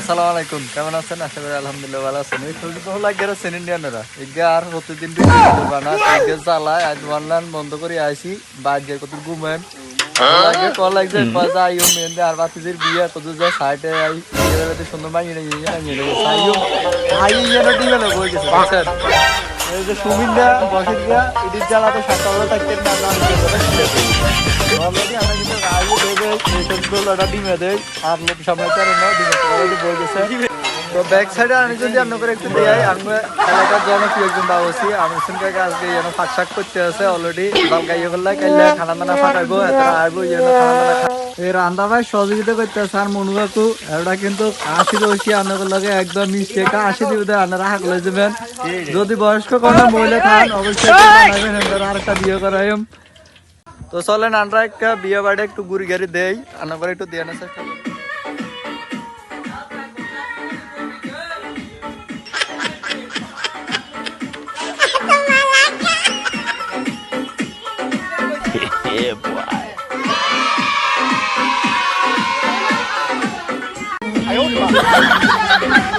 আসসালামু আলাইকুম, কেমন আছেন? আশা করি আলহামদুলিল্লাহ ভালো আছেন। এই ছবি তো হলো একবার সেন ইন্ডিয়ানরা এগা আর প্রতিদিন বানা এগা জ্বালায় আজ অনলাইন বন্ধ করে আসি বাজে কত ঘুমেন লাগে কল লাগছে পাজা আইও মেন্দে আর বাতিদের বিয়ে কত যায় সাইডে আই এবারে সুন্দর মাইনে নিয়ে সাইও আই যেন দিবে না বই গেছে বুঝছেন। এই যে সুমিন্দা বসিন্দা ইডির জ্বালাতে সকালে থাকতে না অলরেডি আমরা কিন্তু আইও দেবে এই সবগুলো ডিমে দেয় আর লোক সামনে তার না ডিমে বই গেছে। তো ব্যাক সাইডে আমি যদি আপনাদের একটু দেই আমরা এলাকার জনপ্রিয় একজন বাবুসি আমি শুনতে আজকে যেন ফাঁকশাক করতে আছে অলরেডি বালকাইয়ে করলে কাইলে খানা দানা ফাটাইবো এরা আইবো যেন খানা দানা এই রান্না ভাই সহযোগিতা করতে আছে আর মনু কাকু এটা কিন্তু 80 বয়সী আপনাদের লগে একদম মিষ্টি একটা 80 দিবে আপনারা হাক লই যাবেন। যদি বয়স্ক কোনো মহিলা খান অবশ্যই জানাবেন আমরা আরেকটা বিয়ে করাইম। তো চলেন আমরা একটা বিয়ে বাড়ি একটু ঘুরি গাড়ি দেই আনা করে একটু দিয়ে না চেষ্টা করি। Yeah, boy. I